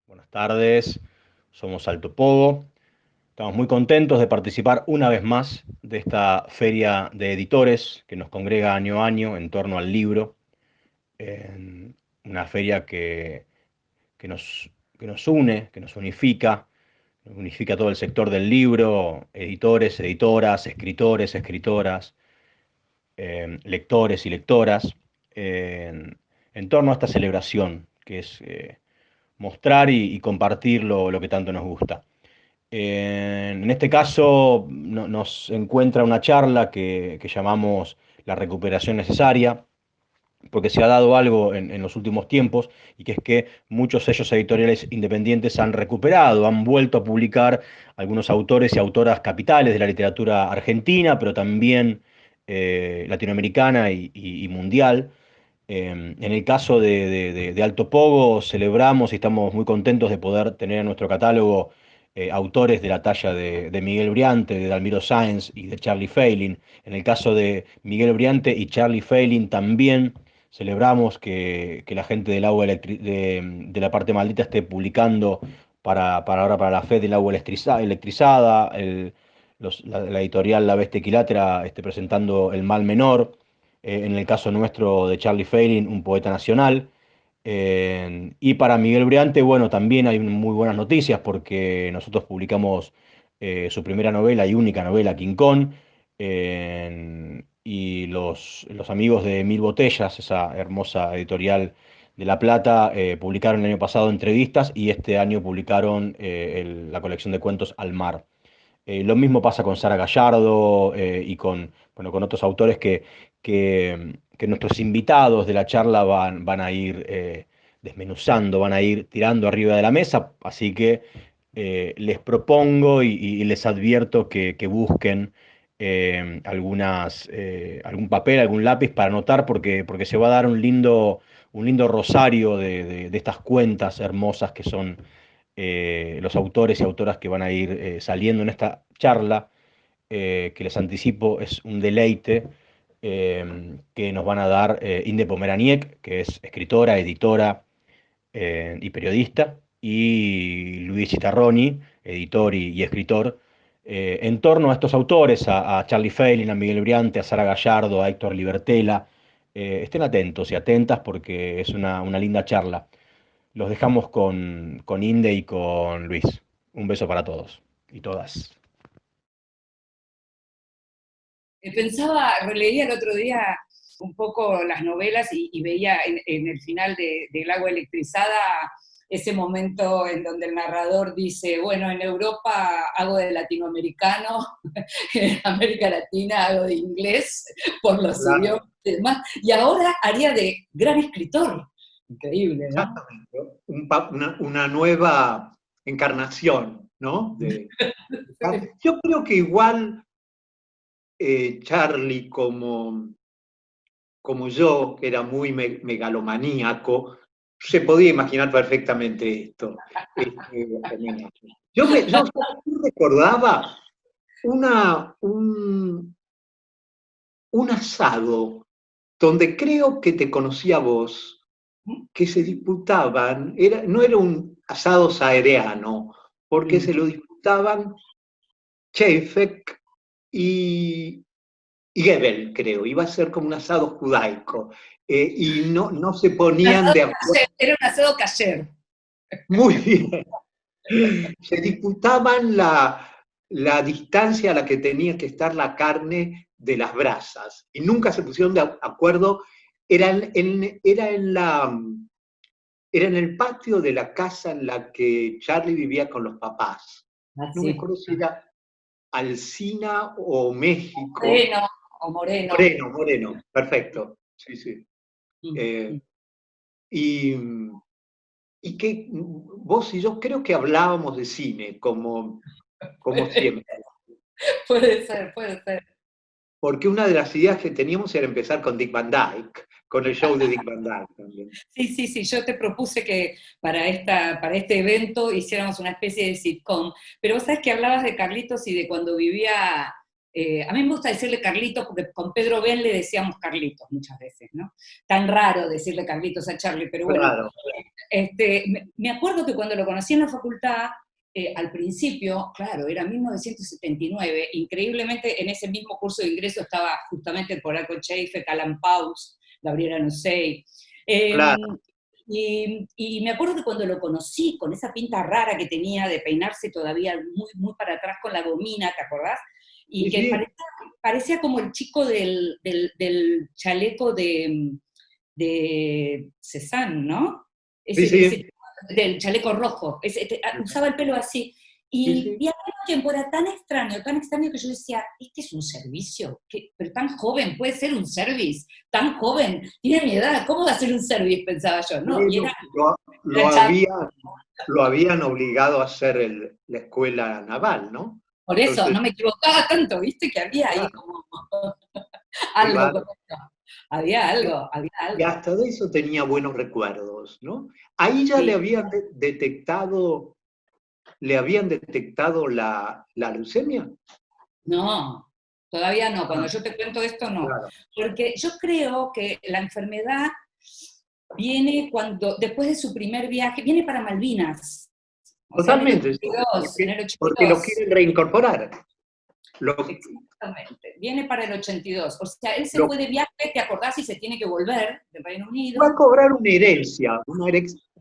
Buenas tardes, somos Alto Pogo. Estamos muy contentos de participar una vez más de esta feria de editores que nos congrega año a año en torno al libro. En una feria que nos, que nos une, que nos unifica todo el sector del libro, editores, editoras, escritores, escritoras, lectores y lectoras, en, en torno a esta celebración que es mostrar y compartir lo que tanto nos gusta. En este caso nos encuentra una charla que llamamos La recuperación necesaria, porque se ha dado algo en los últimos tiempos, y que es que muchos sellos editoriales independientes han recuperado, han vuelto a publicar algunos autores y autoras capitales de la literatura argentina, pero también latinoamericana y mundial. En el caso de Alto Pogo, celebramos y estamos muy contentos de poder tener en nuestro catálogo autores de la talla de Miguel Briante, de Dalmiro Sáenz y de Charlie Feiling. En el caso de Miguel Briante y Charlie Feiling también celebramos que la gente del agua de la parte maldita esté publicando para ahora para la FED del agua electrizada, la editorial La Bestia Equilátera esté presentando El Mal Menor, en el caso nuestro de Charlie Feiling, un poeta nacional. Y para Miguel Briante, bueno, también hay muy buenas noticias porque nosotros publicamos su primera novela y única novela, King Kong, y los amigos de Mil Botellas, esa hermosa editorial de La Plata, publicaron el año pasado entrevistas y este año publicaron la colección de cuentos Al Mar. Lo mismo pasa con Sara Gallardo y bueno, con otros autores que nuestros invitados de la charla van a ir desmenuzando, van a ir tirando arriba de la mesa, así que les propongo y les advierto que busquen algún papel, algún lápiz para anotar, porque se va a dar un lindo rosario de estas cuentas hermosas que son los autores y autoras que van a ir saliendo en esta charla, que les anticipo es un deleite, que nos van a dar Inde Pomeraniec, que es escritora, editora y periodista, y Luis Chitarroni, editor y escritor, en torno a estos autores, a Charlie Feiling, a Miguel Briante, a Sara Gallardo, a Héctor Libertela. Estén atentos y atentas porque es una linda charla. Los dejamos con Inde y con Luis. Un beso para todos y todas. Pensaba, releía el otro día un poco las novelas y veía en el final del agua electrizada ese momento en donde el narrador dice, bueno, en Europa hago de latinoamericano, en América Latina hago de inglés por los Claro, idiomas y demás, y ahora haría de gran escritor. Increíble, ¿no? exactamente. Una nueva encarnación, ¿no? Yo creo que igual Charlie, como yo, que era muy megalomaníaco, se podía imaginar perfectamente esto. Homenaje. Yo recordaba un asado donde creo que te conocí a vos, que se disputaban, no era un asado saereano, porque se lo disputaban Chefek y Gebel, creo, iba a ser como un asado judaico, y no se ponían de acuerdo. Era un asado cayer. Muy bien. Se disputaban la distancia a la que tenía que estar la carne de las brasas, y nunca se pusieron de acuerdo. Era en el patio de la casa en la que Charlie vivía con los papás. No me Así. acuerdo si era Alsina o México. Moreno o Moreno. Moreno, perfecto. Sí, sí. Y, y que vos y yo creo que hablábamos de cine, como siempre. Puede ser, puede ser. Porque una de las ideas que teníamos era empezar con Dick Van Dyke, con el show de Dick Van Dyke también. Sí, sí, sí, yo te propuse que para este evento hiciéramos una especie de sitcom, pero vos sabés que hablabas de Carlitos y de cuando vivía, a mí me gusta decirle Carlitos porque con Pedro Ben le decíamos Carlitos muchas veces, ¿no? Tan raro decirle Carlitos a Charlie, pero bueno, Claro. Me acuerdo que cuando lo conocí en la facultad, al principio, claro, era 1979, increíblemente en ese mismo curso de ingreso estaba justamente el polaco Cheifet, Alan Paus, Gabriela Nussey. Claro, Y me acuerdo que cuando lo conocí, con esa pinta rara que tenía de peinarse todavía muy, muy para atrás con la gomina, ¿te acordás? Y sí, que sí, parecía como el chico del chaleco de Cézanne, ¿no? sí, sí, Del chaleco rojo, usaba el pelo así. sí, Y sí. al mismo tiempo era tan extraño que yo decía, ¿este es un servicio? Pero tan joven, puede ser un service, tan joven, tiene mi edad, ¿cómo va a ser un service? Pensaba yo, ¿no? Y Bueno, lo era chavo. lo habían obligado a hacer la escuela naval, ¿no? Por eso, Entonces, no me equivocaba tanto, viste que había ahí claro, como qué algo con bárbaro. esto. Había algo, había Y algo. hasta de eso tenía buenos recuerdos, ¿no? Ahí ya le Sí. habían detectado la leucemia. No, todavía no. Ah, Cuando yo te cuento esto, no. claro. Porque yo creo que la enfermedad viene después de su primer viaje, viene para Malvinas. O sea, en el Totalmente, sí, 82, en el porque lo 82. quieren reincorporar. Lo, Exactamente, viene para el 82. O sea, él se lo fue de viaje, ¿te acordás? Y se tiene que volver del Reino va a Unido. cobrar una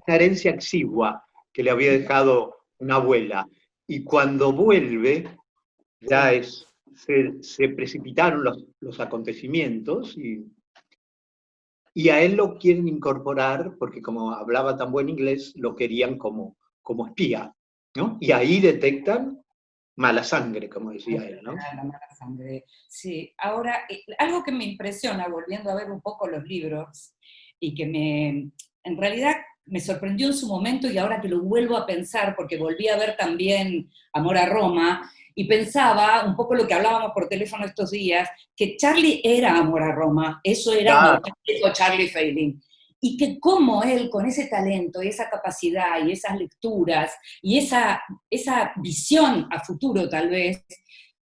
herencia exigua que le había dejado una abuela. Y cuando vuelve, ya Sí. se precipitaron los acontecimientos y a él lo quieren incorporar, porque como hablaba tan buen inglés, lo querían como espía, ¿no? Y ahí detectan mala sangre, como decía él, ¿no? La mala sangre. Sí, ahora, algo que me impresiona, volviendo a ver un poco los libros, y que en realidad me sorprendió en su momento y ahora que lo vuelvo a pensar, porque volví a ver también Amor a Roma, y pensaba un poco lo que hablábamos por teléfono estos días, que Charlie era Amor a Roma, eso era un Claro, auténtico Charlie Failing. Y que como él, con ese talento y esa capacidad y esas lecturas y esa visión a futuro tal vez,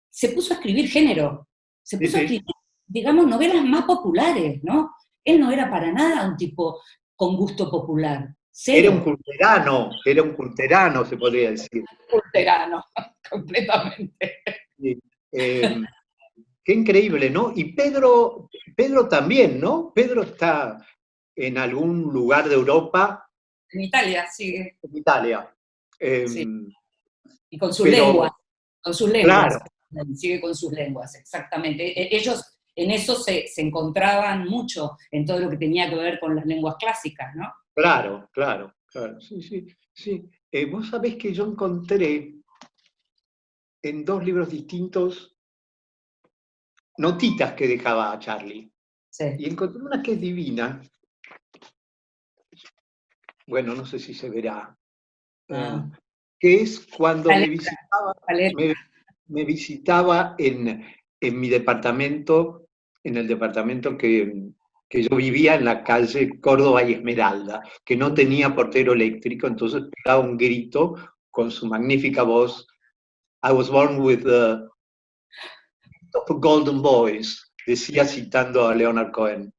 se puso a escribir género, se sí, puso a sí. escribir, digamos, novelas más populares, ¿no? Él no era para nada un tipo con gusto popular, cero, Era un culterano, se podría decir. culterano, completamente. Sí. Qué increíble, ¿no? Y Pedro también, ¿no? Pedro está en algún lugar de Europa, En Italia, sigue, en Italia. sí, Eh, y pero, con sus lenguas, claro, sigue con sus lenguas, exactamente. Ellos en eso se encontraban mucho en todo lo que tenía que ver con las lenguas clásicas, ¿no? claro, claro, claro. Sí, sí, sí. Vos sabés que yo encontré en dos libros distintos notitas que dejaba a Charlie. Sí. Y encontré una que es divina. Bueno, no sé si se verá. eh, Ah, que es cuando la letra, la letra. me, me visitaba en mi departamento, en el departamento que yo vivía en la calle Córdoba y Esmeralda, que no tenía portero eléctrico, entonces pegaba un grito con su magnífica voz. I was born with the of golden voice, decía citando a Leonard Cohen.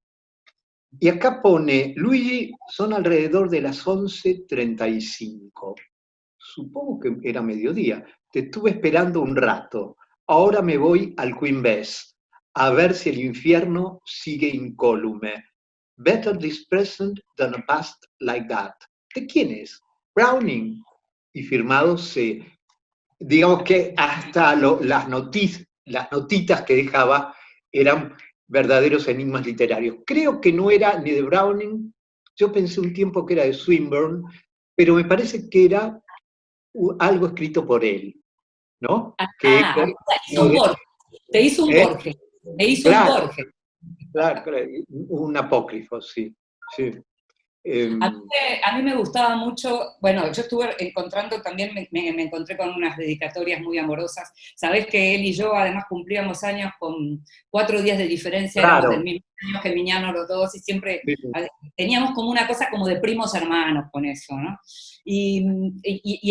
Y acá pone, Luigi, son alrededor de las 11:35. Supongo que era mediodía. Te estuve esperando un rato. Ahora me voy al Queen Bess a ver si el infierno sigue incólume. Better this present than a past like that. ¿De quién es? Browning. Y firmado C. Digamos que hasta las notitas que dejaba eran verdaderos enigmas literarios. Creo que no era ni de Browning, yo pensé un tiempo que era de Swinburne, pero me parece que era algo escrito por él, ¿no? Ah, hizo un Borges, te hizo un ¿Eh? Borges, te hizo un Claro, Borges. claro, claro, un apócrifo, sí. Sí. A mí, Em, a mí me gustaba mucho, bueno, yo estuve encontrando también, me encontré con unas dedicatorias muy amorosas. Sabés que él y yo además cumplíamos años con 4 días de diferencia, éramos del claro, mismo año geminiano los dos y siempre sí, sí, teníamos como una cosa como de primos hermanos con eso, ¿no? Y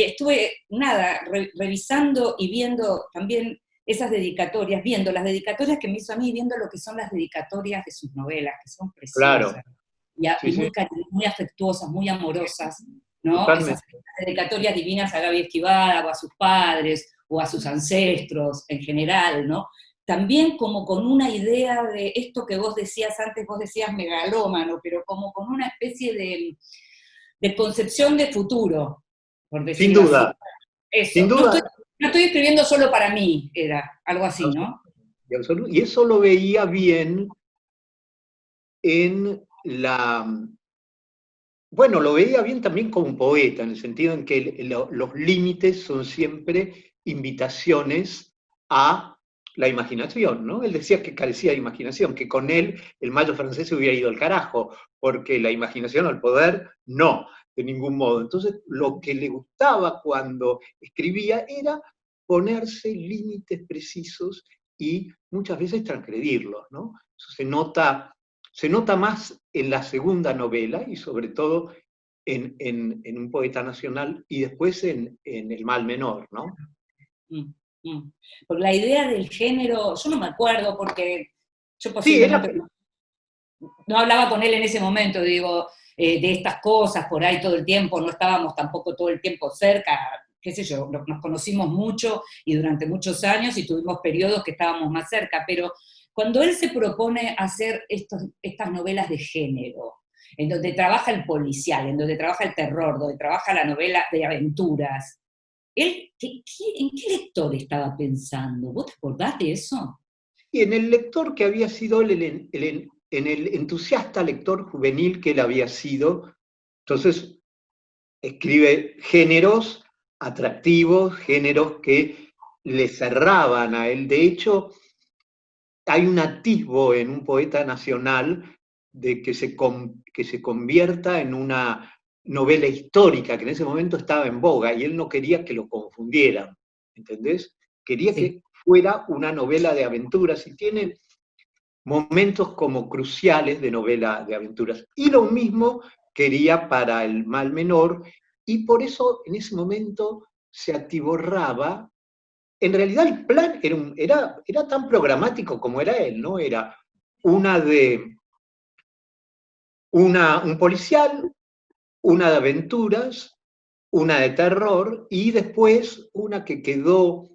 estuve, nada, revisando y viendo también esas dedicatorias, viendo las dedicatorias que me hizo a mí, viendo lo que son las dedicatorias de sus novelas, que son claro, preciosas. Sí, sí, muy afectuosas, muy amorosas, ¿no? Esas totalmente. dedicatorias divinas a Gaby Esquivada, o a sus padres, o a sus ancestros en general, ¿no? También como con una idea de esto que vos decías antes, vos decías megalómano, pero como con una especie de concepción de futuro, por Sin decirlo así. duda, sin Eso, duda. no estoy escribiendo solo para mí, era algo así, ¿no? Y eso lo veía bien en la... Bueno, lo veía bien también como un poeta, en el sentido en que los límites son siempre invitaciones a la imaginación, ¿no? Él decía que carecía de imaginación, que con él el Mayo francés se hubiera ido al carajo, porque la imaginación o el poder, no, de ningún modo. Entonces, lo que le gustaba cuando escribía era ponerse límites precisos y muchas veces transgredirlos, ¿no? Eso se nota más en la segunda novela y sobre todo en Un poeta nacional y después en El mal menor, ¿no? Mm, mm. Porque la idea del género, yo no me acuerdo porque yo Sí, era, posiblemente no hablaba con él en ese momento, digo, de estas cosas por ahí todo el tiempo, no estábamos tampoco todo el tiempo cerca, qué sé yo, nos conocimos mucho y durante muchos años y tuvimos periodos que estábamos más cerca, pero cuando él se propone hacer estas novelas de género, en donde trabaja el policial, en donde trabaja el terror, donde trabaja la novela de aventuras, ¿él en qué lector estaba pensando? ¿Vos te acordás de eso? y en el lector que había sido en el entusiasta lector juvenil que él había sido, entonces escribe géneros atractivos, géneros que le cerraban a él. De hecho, hay un atisbo en Un poeta nacional de que se convierta en una novela histórica, que en ese momento estaba en boga, y él no quería que lo confundieran, ¿entendés? Quería Sí. que fuera una novela de aventuras, y tiene momentos como cruciales de novela de aventuras. Y lo mismo quería para El mal menor, y por eso en ese momento se atiborraba. En realidad el plan era tan programático como era él, ¿no? Era una de un policial, una de aventuras, una de terror y después una que quedó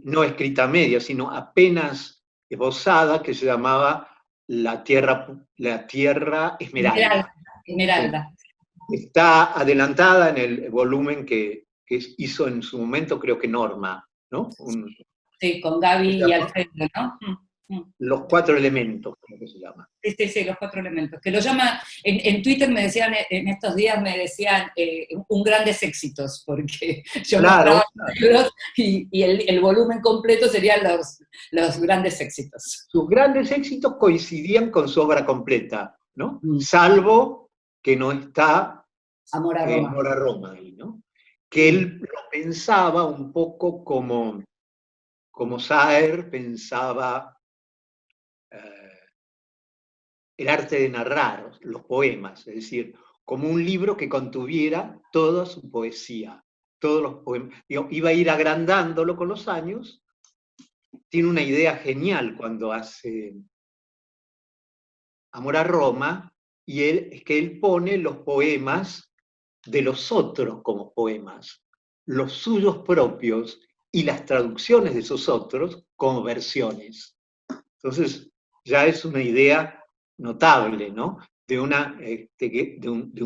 no escrita a media, sino apenas esbozada, que se llamaba La Tierra Esmeralda, Esmeralda. Sí. Esmeralda. Está adelantada en el volumen que hizo en su momento, creo que Norma, ¿no? Sí, con Gaby Que se y llama Alfredo, ¿no? Los Cuatro Elementos, creo que se llama. Sí, sí, sí, los cuatro elementos. Que lo llama, en Twitter me decían, en estos días me decían un grandes éxitos, porque yo Claro, mostraba los libros y el volumen completo serían los grandes éxitos. sus grandes éxitos coincidían con su obra completa, ¿no? Mm. Salvo que no está Amor a Roma. Mora Roma ahí, ¿no? Que Mm. él lo pensaba un poco como Saer pensaba el arte de narrar, los poemas, es decir, como un libro que contuviera toda su poesía, todos los poemas. Digo, iba a ir agrandándolo con los años. Tiene una idea genial cuando hace Amor a Roma, y es que él pone los poemas de los otros como poemas, los suyos propios y las traducciones de esos otros como versiones. Entonces, ya es una idea notable, ¿no? De un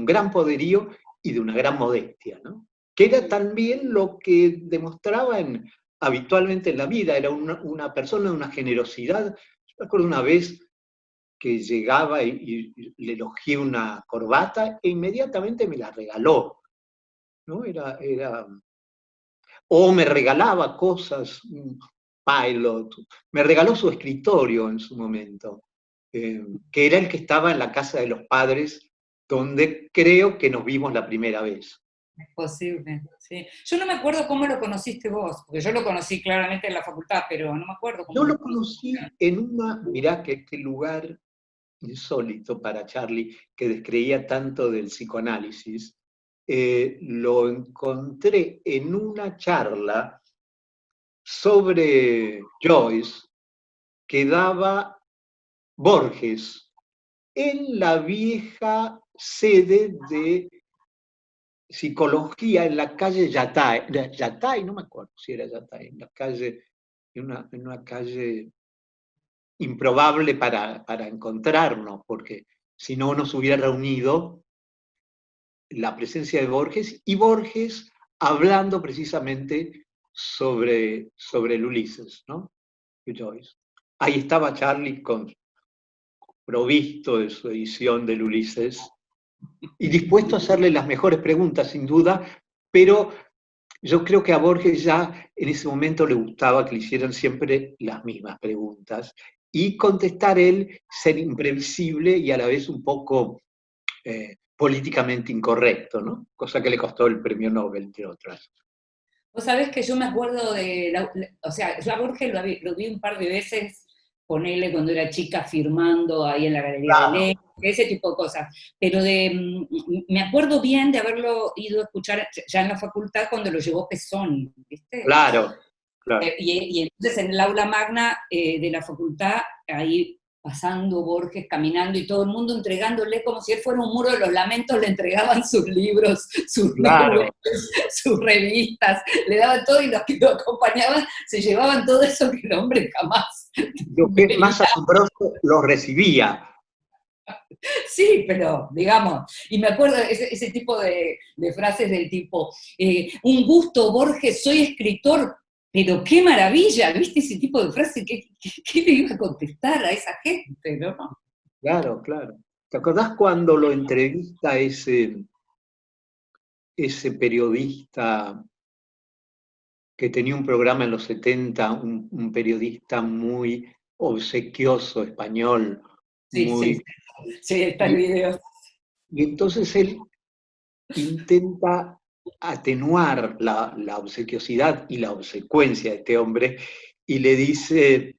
gran poderío y de una gran modestia, ¿no? Que era también lo que demostraba habitualmente en la vida, era una persona de una generosidad. Yo me acuerdo una vez que llegaba y le elogié una corbata e inmediatamente me la regaló, ¿no? O me regalaba cosas, un pilot, me regaló su escritorio en su momento, que era el que estaba en la casa de los padres, donde creo que nos vimos la primera vez. Es posible, sí. Yo no me acuerdo cómo lo conociste vos, porque yo lo conocí claramente en la facultad, pero no me acuerdo cómo Yo lo lo conociste. conocí en mirá qué lugar insólito para Charlie, que descreía tanto del psicoanálisis. Lo encontré en una charla sobre Joyce que daba Borges, en la vieja sede de psicología en la calle Yatay, Yatay, no me acuerdo si era Yatay, en la calle, en una calle improbable para encontrarnos, porque si no nos hubiera reunido la presencia de Borges, y Borges hablando precisamente sobre el Ulises, ¿no? Joyce. Ahí estaba Charlie provisto de su edición del Ulises, y dispuesto a hacerle las mejores preguntas, sin duda, pero yo creo que a Borges ya en ese momento le gustaba que le hicieran siempre las mismas preguntas, y contestar él, ser imprevisible y a la vez un poco políticamente incorrecto, ¿no? Cosa que le costó el premio Nobel, entre otras. Vos sabés que yo me acuerdo o sea, yo a Borges lo vi un par de veces, ponele cuando era chica firmando ahí en la Galería de Claro, Ley, ese tipo de cosas. Pero me acuerdo bien de haberlo ido a escuchar ya en la facultad cuando lo llevó Pesoni, ¿viste? claro, claro. Y entonces en el aula magna de la facultad, ahí pasando Borges, caminando y todo el mundo entregándole como si él fuera un muro de los lamentos, le entregaban sus libros, sus Claro. DVDs, sus revistas, le daban todo y los que lo acompañaban se llevaban todo eso que el hombre jamás Lo que es vería. más asombroso, lo recibía. Sí, pero digamos, y me acuerdo ese tipo de frases del tipo, un gusto, Borges, soy escritor, pero qué maravilla, ¿viste ese tipo de frase? ¿Qué le iba a contestar a esa gente, no? Claro, claro. ¿Te acordás cuando lo entrevista ese periodista que tenía un programa en los 70, un periodista muy obsequioso español, Sí, sí, muy... sí, sí, está el Y, video. y entonces él intenta atenuar la obsequiosidad y la obsecuencia de este hombre y le dice,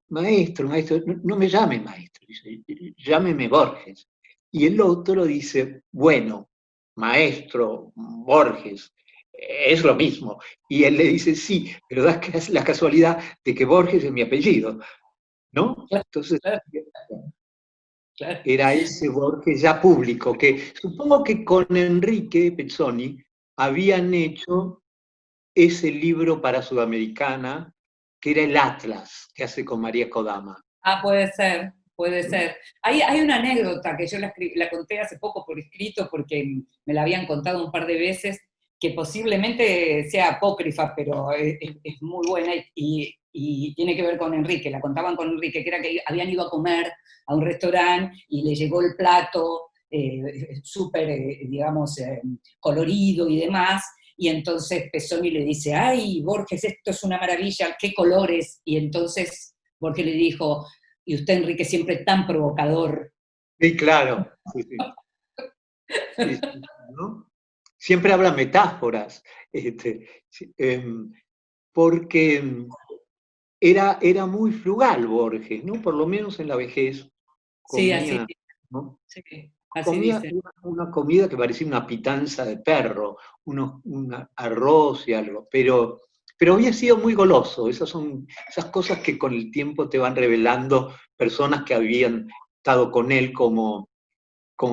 maestro, maestro, no me llame maestro, dice, llámeme Borges. Y el otro dice, bueno, maestro Borges, es lo mismo. Y él le dice, sí, pero da la casualidad de que Borges es mi apellido, ¿no? Claro, Entonces, claro, claro. era ese Borges ya público, que supongo que con Enrique Pezzoni habían hecho ese libro para Sudamericana, que era el Atlas, que hace con María Kodama. Ah, puede ser, puede ¿No? ser. Hay una anécdota que yo la conté hace poco por escrito porque me la habían contado un par de veces, que posiblemente sea apócrifa, pero es muy buena y tiene que ver con Enrique. La contaban con Enrique, que era que habían ido a comer a un restaurante y le llegó el plato súper, digamos, colorido y demás. Y entonces Pesoni le dice, ay, Borges, esto es una maravilla, qué colores. Y entonces Borges le dijo, y usted, Enrique, siempre tan provocador. Sí, claro. Sí, sí. Sí, sí, ¿no? Siempre habla metáforas, sí, porque era muy frugal Borges, ¿no? Por lo menos en la vejez Sí, así, comía, ¿no? sí, así Comía dice. una comida que parecía una pitanza de perro, un arroz y algo, pero había sido muy goloso. Esas son esas cosas que con el tiempo te van revelando personas que habían estado con él, como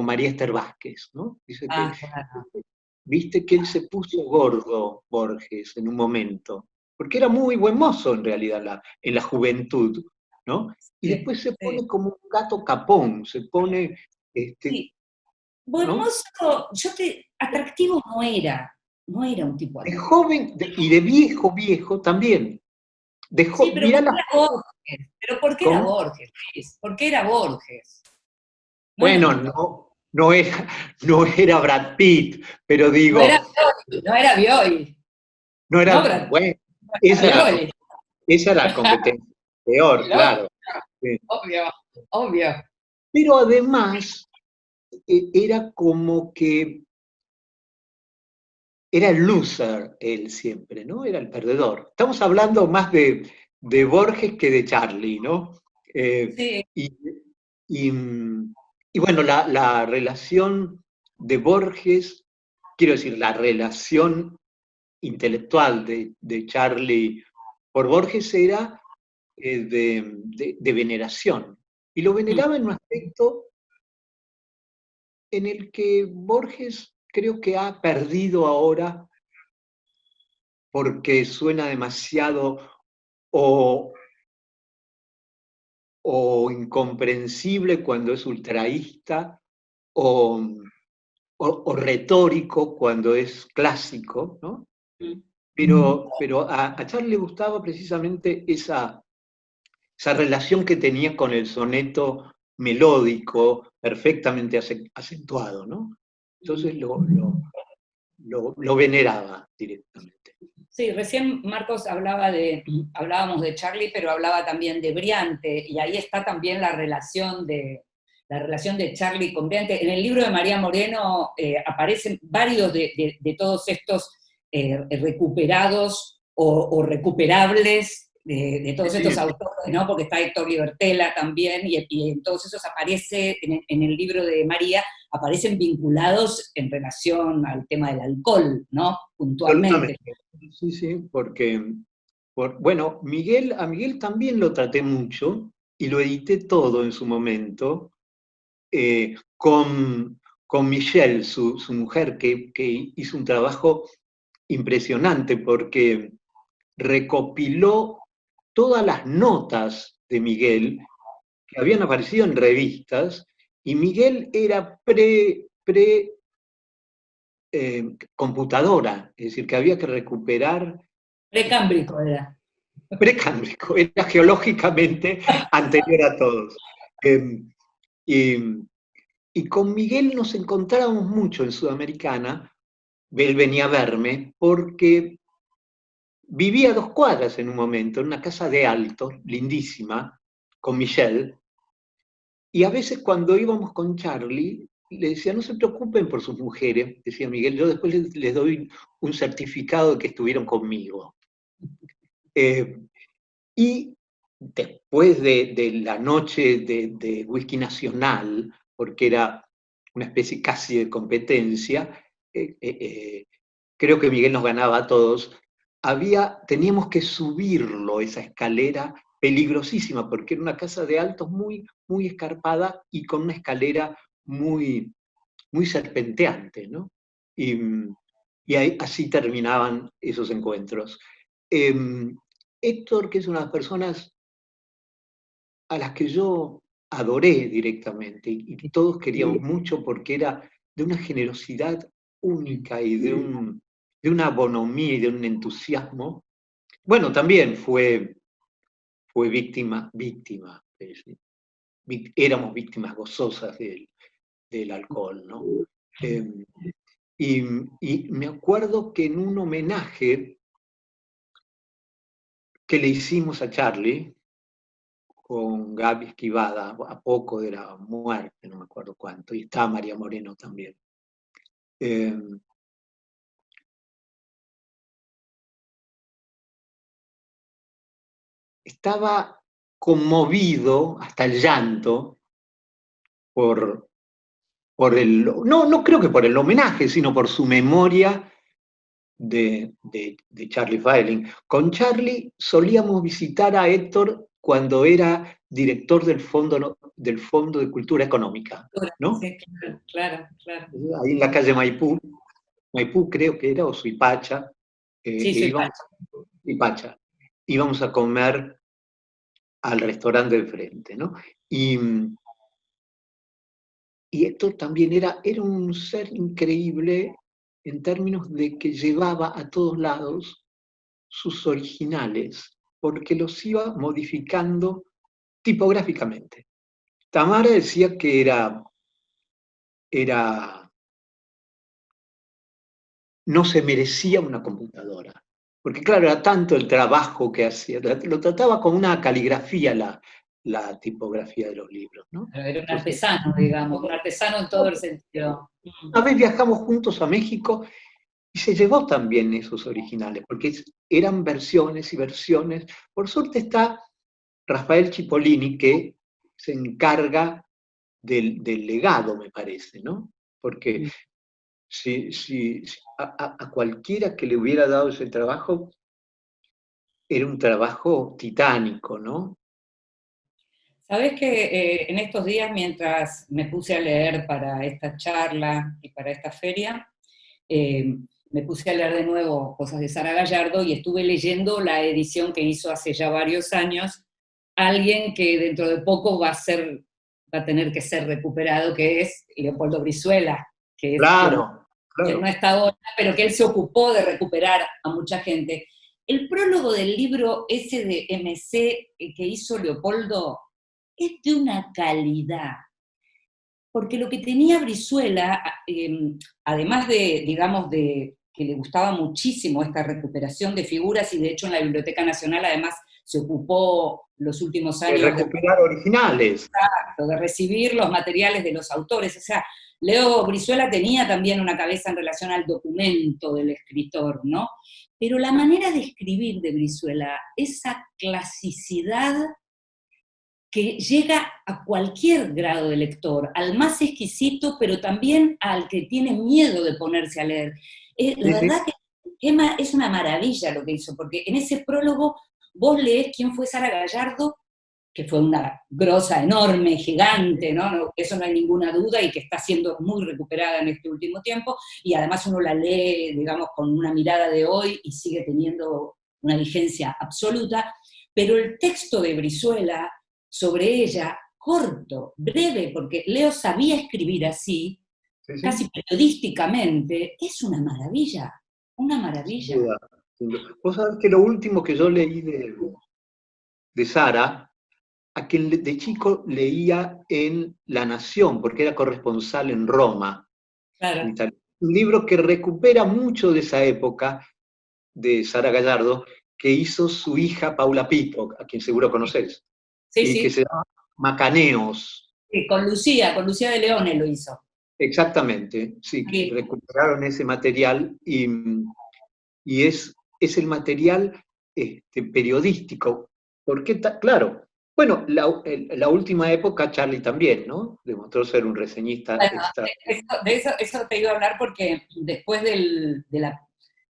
María Esther Vázquez, ¿no? Dice que, Ah, claro. viste que él se puso gordo, Borges, en un momento, porque era muy buen mozo en realidad en la juventud, ¿no? Y Sí, después se sí. pone como un gato capón, se pone, este, Sí. Buen ¿no? mozo, atractivo no era un tipo De atractivo. joven y de viejo, viejo también. Sí, pero Mirá porque las era fotos, Borges. Pero ¿por qué era ¿cómo? Borges, Luis? ¿Por qué era Borges? No era un Bueno, tipo atractivo. no era Brad Pitt, pero No digo, era Bioy, no era Bioy. no No, era, Brad, bueno, no esa era era, Bioy. esa era la competencia peor, Lógico, claro. Sí. obvio, obvio. Pero además era como que era el loser él siempre, ¿no? Era el perdedor. Estamos hablando más de Borges que de Charlie, ¿no? Sí, Y, y, y bueno, la relación de Borges, quiero decir, la relación intelectual de Charlie por Borges era de veneración. Y lo veneraba en un aspecto en el que Borges creo que ha perdido ahora porque suena demasiado o, o incomprensible cuando es ultraísta o, o retórico cuando es clásico, ¿no? Pero a Charlie le gustaba precisamente esa relación que tenía con el soneto melódico, perfectamente acentuado, ¿no? Entonces lo veneraba directamente. Sí, recién Marcos hablábamos de Charlie, pero hablaba también de Briante, y ahí está también la relación de Charlie con Briante. En el libro de María Moreno aparecen varios de todos estos recuperados o recuperables de todos estos autores, ¿no? Porque está Héctor Libertela también, y en todos esos aparece, en el libro de María, aparecen vinculados en relación al tema del alcohol, ¿no? Puntualmente. Sí, sí, porque, bueno, a Miguel también lo traté mucho y lo edité todo en su momento, con Michelle, su mujer, que hizo un trabajo impresionante porque recopiló todas las notas de Miguel que habían aparecido en revistas, y Miguel era computadora, es decir, que había que recuperar. Precámbrico era. Precámbrico, era geológicamente anterior a todos. Y, y con Miguel nos encontrábamos mucho en Sudamericana. Él venía a verme porque vivía a 2 cuadras en un momento, en una casa de alto, lindísima, con Michelle, y a veces cuando íbamos con Charlie, le decía, no se preocupen por sus mujeres, decía Miguel, yo después les doy un certificado de que estuvieron conmigo. Y después de la noche de whisky nacional, porque era una especie casi de competencia, creo que Miguel nos ganaba a todos, teníamos que subirlo, esa escalera peligrosísima, porque era una casa de altos muy, muy escarpada y con una escalera muy, muy serpenteante, ¿no? Y así terminaban esos encuentros. Héctor, que es una de las personas a las que yo adoré directamente y todos queríamos mucho porque era de una generosidad única y de una bonomía y de un entusiasmo. Bueno, también fue víctima, éramos víctimas gozosas del alcohol, ¿no? Y me acuerdo que en un homenaje que le hicimos a Charlie, con Gaby Esquivada, a poco de la muerte, no me acuerdo cuánto, y está María Moreno también. Estaba conmovido hasta el llanto por no creo que por el homenaje, sino por su memoria de Charlie Feiling. Con Charlie solíamos visitar a Héctor cuando era director del Fondo de Cultura Económica, ¿no? Sí, claro. Ahí en la calle Maipú creo que era, o Suipacha. Sí, Suipacha. Íbamos a comer al restaurante de frente, ¿no? Y Héctor también era un ser increíble en términos de que llevaba a todos lados sus originales, porque los iba modificando tipográficamente. Tamara decía que no se merecía una computadora, porque claro, era tanto el trabajo que hacía, lo trataba como una caligrafía la tipografía de los libros, ¿no? Era un artesano, digamos, un artesano en todo el sentido. Una vez viajamos juntos a México y se llevó también esos originales, porque eran versiones y versiones. Por suerte está Rafael Cipollini, que se encarga del legado, me parece, ¿no? Porque si a cualquiera que le hubiera dado ese trabajo, era un trabajo titánico, ¿no? Sabés que en estos días, mientras me puse a leer para esta charla y para esta feria, eh, me puse a leer de nuevo cosas de Sara Gallardo y estuve leyendo la edición que hizo hace ya varios años alguien que dentro de poco va a tener que ser recuperado, que es Leopoldo Brizuela, que es quien Claro, no claro. está ahora, pero que él se ocupó de recuperar a mucha gente. El prólogo del libro ese de MC que hizo Leopoldo es de una calidad, porque lo que tenía Brizuela, además de, digamos, de que le gustaba muchísimo esta recuperación de figuras, y de hecho en la Biblioteca Nacional además se ocupó los últimos años Recuperar originales. de recibir los materiales de los autores. O sea, Leo Brizuela tenía también una cabeza en relación al documento del escritor, ¿no? Pero la manera de escribir de Brizuela, esa clasicidad que llega a cualquier grado de lector, al más exquisito, pero también al que tiene miedo de ponerse a leer. La Sí, sí. verdad que es una maravilla lo que hizo, porque en ese prólogo vos leés quién fue Sara Gallardo, que fue una grosa enorme, gigante, ¿no? Eso no hay ninguna duda, y que está siendo muy recuperada en este último tiempo, y además uno la lee, digamos, con una mirada de hoy y sigue teniendo una vigencia absoluta, pero el texto de Brizuela sobre ella, corto, breve, porque Leo sabía escribir así, Sí, casi sí. periodísticamente, es una maravilla, una Sin maravilla. duda, sin duda. Vos sabés que lo último que yo leí de Sara, a quien de chico leía en La Nación, porque era corresponsal en Roma, en Claro, Italia. Un libro que recupera mucho de esa época de Sara Gallardo, que hizo su hija Paula Pito, a quien seguro conocés, sí, y que sí, se llama Macaneos. sí, con Lucía de Leone lo hizo. Exactamente, sí, Sí, recuperaron ese material y es el material periodístico. Porque, claro, bueno, la última época Charlie también, ¿no? Demostró ser un reseñista bueno, extra. eso te iba a hablar, porque después del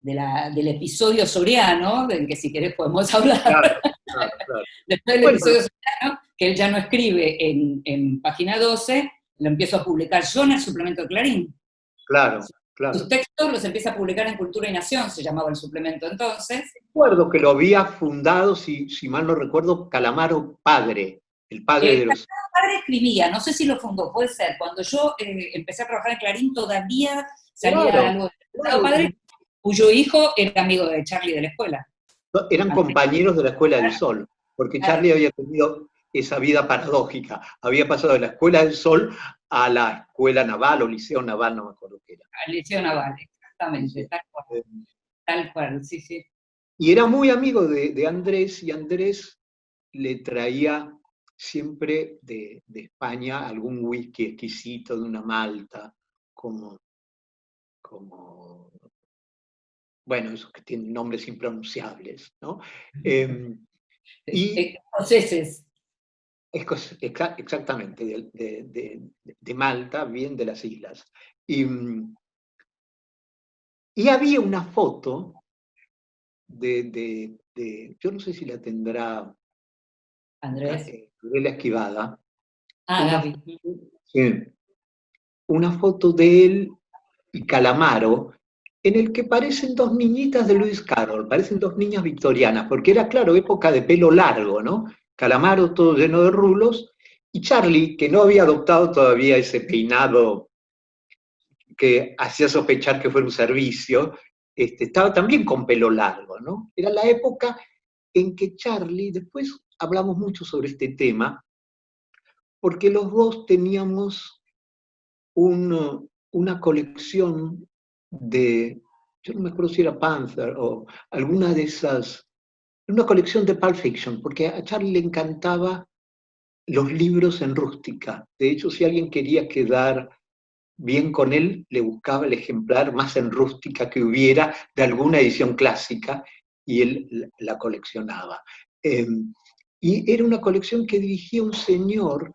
episodio Soriano, del que si querés podemos hablar, Claro, claro, claro. después del Bueno, episodio Soriano, que él ya no escribe en Página 12, lo empiezo a publicar yo en el suplemento de Clarín. claro, Sus claro. textos los empieza a publicar en Cultura y Nación, se llamaba el suplemento entonces. Recuerdo que lo había fundado, si mal no recuerdo, Calamaro padre, el padre de los... Fernando Padre escribía, no sé si lo fundó, puede ser. Cuando yo empecé a trabajar en Clarín todavía salía Claro, algo de Fernando claro. Padre, cuyo hijo era amigo de Charlie de la escuela. Eran compañeros de la Escuela del Sol, porque Claro, Charlie había tenido esa vida paradójica. Había pasado de la Escuela del Sol a la Escuela Naval o Liceo Naval, no me acuerdo qué era. al Liceo Naval, Sí, exactamente, sí. tal cual, sí, sí. Y era muy amigo de Andrés, y Andrés le traía siempre de España algún whisky exquisito de una malta, como, como bueno, esos que tienen nombres impronunciables, ¿no? Y Escoceses. exactamente, de Malta, bien de las islas. Y, y había una foto yo no sé si la tendrá Andrés. Gabriela Esquivada, Ah, una, Gaby. sí, una foto de él y Calamaro, en el que parecen dos niñitas de Lewis Carroll, parecen dos niñas victorianas, porque era, claro, época de pelo largo, ¿no? Calamaro todo lleno de rulos, y Charlie, que no había adoptado todavía ese peinado que hacía sospechar que fuera un servicio, estaba también con pelo largo, ¿no? Era la época en que Charlie, después hablamos mucho sobre este tema, porque los dos teníamos una colección yo no me acuerdo si era Panther o alguna de esas, una colección de Pulp Fiction, porque a Charlie le encantaba los libros en rústica. De hecho, si alguien quería quedar bien con él, le buscaba el ejemplar más en rústica que hubiera de alguna edición clásica y él la coleccionaba. Y era una colección que dirigía un señor,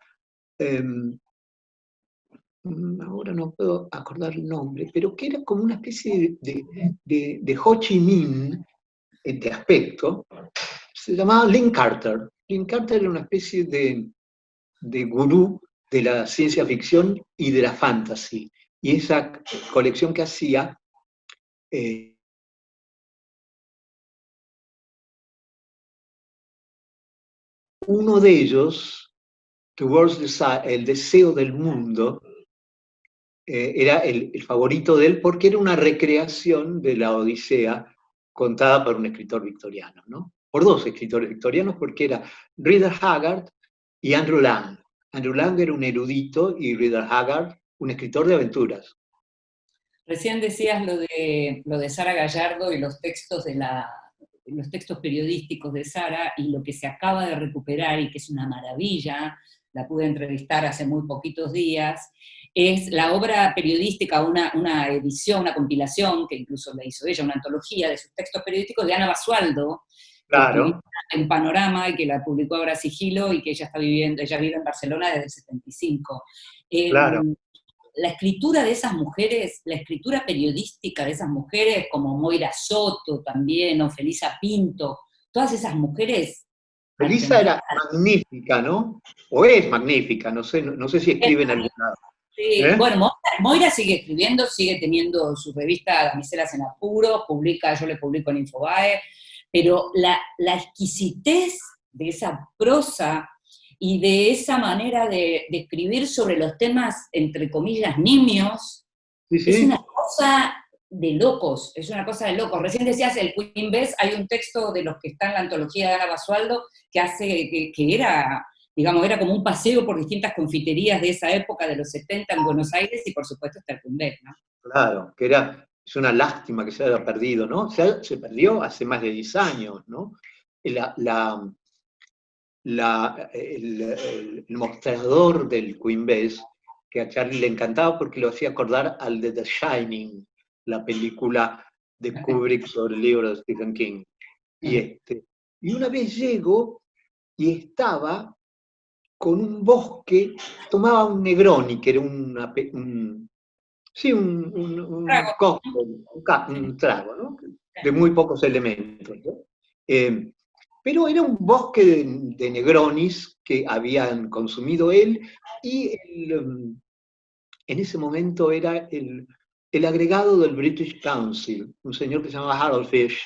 ahora no puedo acordar el nombre, pero que era como una especie de Ho Chi Minh de aspecto. Se llamaba Lynn Carter. Lynn Carter era una especie de gurú de la ciencia ficción y de la fantasy. Y esa colección que hacía, uno de ellos, Towards el deseo del mundo, era el favorito de él porque era una recreación de la Odisea contada por un escritor victoriano, ¿no? Por dos escritores victorianos, porque era Rider Haggard y Andrew Lang. Andrew Lang era un erudito y Rider Haggard un escritor de aventuras. Recién decías lo de Sara Gallardo y los textos los textos periodísticos de Sara, y lo que se acaba de recuperar y que es una maravilla, la pude entrevistar hace muy poquitos días, es la obra periodística, una edición, una compilación, que incluso la hizo ella, una antología de sus textos periodísticos de Ana Basualdo, que escribió Claro, en Panorama y que la publicó ahora Sigilo, y que ella vive en Barcelona desde el 75. claro. La escritura de esas mujeres, la escritura periodística de esas mujeres, como Moira Soto también, o Felisa Pinto, todas esas mujeres Felisa argentinas. era magnífica, ¿no? O es magnífica, no sé, no sé si escribe en algún lado. Sí, ¿Eh? bueno, Moira sigue escribiendo, sigue teniendo su revista Damiselas en Apuros, yo le publico en Infobae, pero la exquisitez de esa prosa y de esa manera de escribir sobre los temas, entre comillas, nimios, Sí, es una sí. cosa de locos, es una cosa de locos. Recién decías el Queen Bess, hay un texto de los que está en la antología de Ana Basualdo que hace, que era, digamos, era como un paseo por distintas confiterías de esa época, de los 70 en Buenos Aires, y por supuesto está el Queen Bess, ¿no? Claro, es una lástima que se haya perdido, ¿no? Se perdió hace más de 10 años, ¿no? La, la, el mostrador del Queen Bess, que a Charlie le encantaba porque lo hacía acordar al de The Shining, la película de Kubrick sobre el libro de Stephen King. Y una vez llego y estaba con un bosque, tomaba un Negroni, que era sí, un Trago. cóctel, un trago, ¿no? De muy pocos elementos, ¿no? Pero era un bosque de Negronis que habían consumido él y en ese momento era el agregado del British Council, un señor que se llamaba Harold Fish,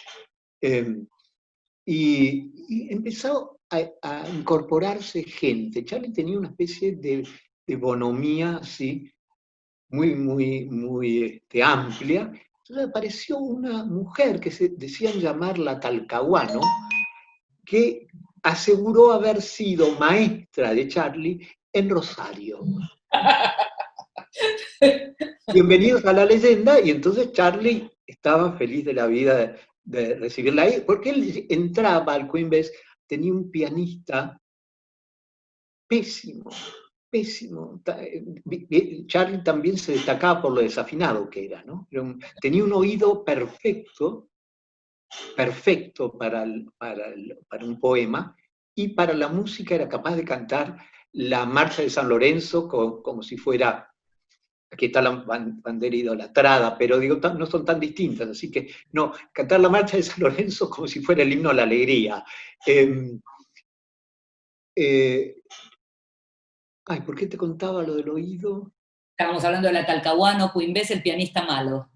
y empezó a incorporarse gente. Charlie tenía una especie de bonomía así, muy amplia. Entonces apareció una mujer que se decían llamar la Talcahuano, que aseguró haber sido maestra de Charlie en Rosario. Bienvenidos a la leyenda, y entonces Charlie estaba feliz de la vida de recibirla ahí, porque él entraba al Queen Bess, tenía un pianista pésimo, pésimo. Charlie también se destacaba por lo desafinado que era, ¿no? Tenía un oído perfecto, perfecto para un poema, y para la música era capaz de cantar la Marcha de San Lorenzo como si fuera, aquí está la bandera idolatrada, pero digo, no son tan distintas, así que no, cantar la Marcha de San Lorenzo como si fuera el himno a la alegría. ¿Por qué te contaba lo del oído? Estábamos hablando de la Talcahuano, Queen Bess, el pianista malo.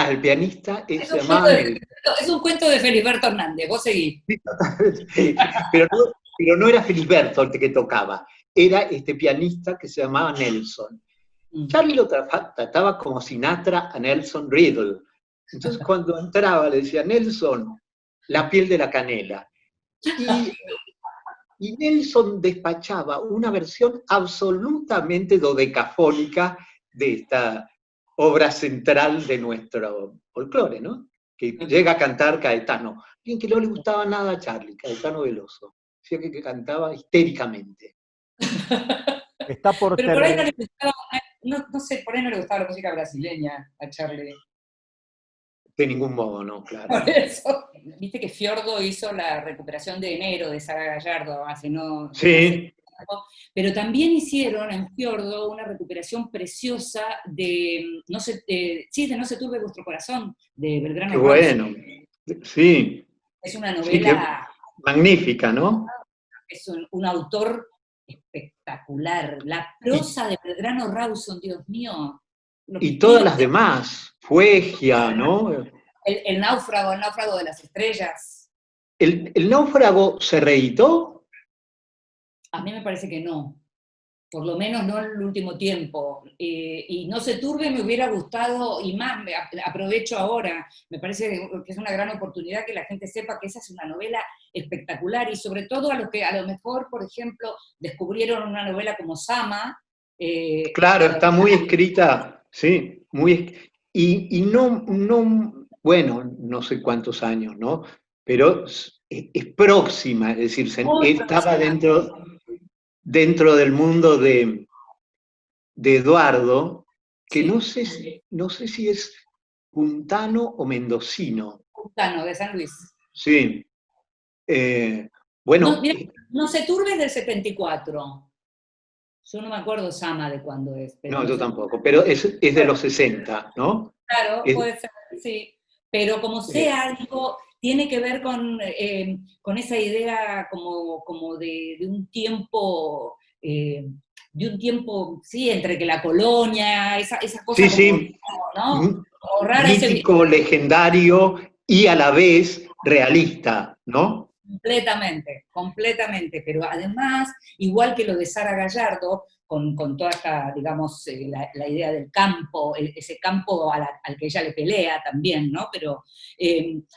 El pianista Es se un llamaba Nelson. es un cuento de Feliberto Hernández, vos seguís. Sí, pero no era Filiberto el que tocaba, era este pianista que se llamaba Nelson. Charlie lo trataba como Sinatra a Nelson Riddle. Entonces cuando entraba le decía, Nelson, la piel de la canela. Y Nelson despachaba una versión absolutamente dodecafónica de esta obra central de nuestro folclore, ¿no? Que llega a cantar Caetano. Alguien que no le gustaba nada a Charlie, Caetano Veloso. Decía que cantaba histéricamente. Está por Pero por ahí no le terminar. gustaba, no sé, por ahí no le gustaba la música brasileña a Charlie. De ningún modo, no, claro. Por eso. Viste que Fiordo hizo la recuperación de Enero de Sara Gallardo hace no Sí, tiempo, pero también hicieron en Fiordo una recuperación preciosa de de No se turbe vuestro corazón, de qué Belgrano Rausi. bueno. Sí, Es una sí, qué novela, magnífica, ¿no? es un autor espectacular. La prosa de Belgrano Rawson, Dios mío. Y todas las demás, Fuegia, ¿no? El náufrago de las estrellas. ¿El náufrago se reeditó? A mí me parece que no. Por lo menos no en el último tiempo. Y No se turbe me hubiera gustado, y más, aprovecho ahora, me parece que es una gran oportunidad que la gente sepa que esa es una novela espectacular, y sobre todo a los que a lo mejor, por ejemplo, descubrieron una novela como Sama. Claro, está muy escrita, sí, y no, bueno, no sé cuántos años, ¿no? Pero es próxima, es decir, estaba dentro del mundo de Eduardo, que Sí. no sé si es puntano o mendocino. Puntano, de San Luis. Sí. No, Bueno, mira, No se turbe es del 74. Yo no me acuerdo Sama de cuándo es, pero no, no yo se tampoco, pero es de los 60, ¿no? Claro, Es- puede ser, sí. Pero como eh, sea, digo, tiene que ver con esa idea como de un tiempo, sí, entre que la colonia, esa sí, cosa como, sí, ¿no? Como rara, mítico, legendario y a la vez realista, ¿no? completamente, completamente, pero además, igual que lo de Sara Gallardo, con toda esta, digamos, la idea del campo, ese campo al que ella le pelea también, ¿no? Pero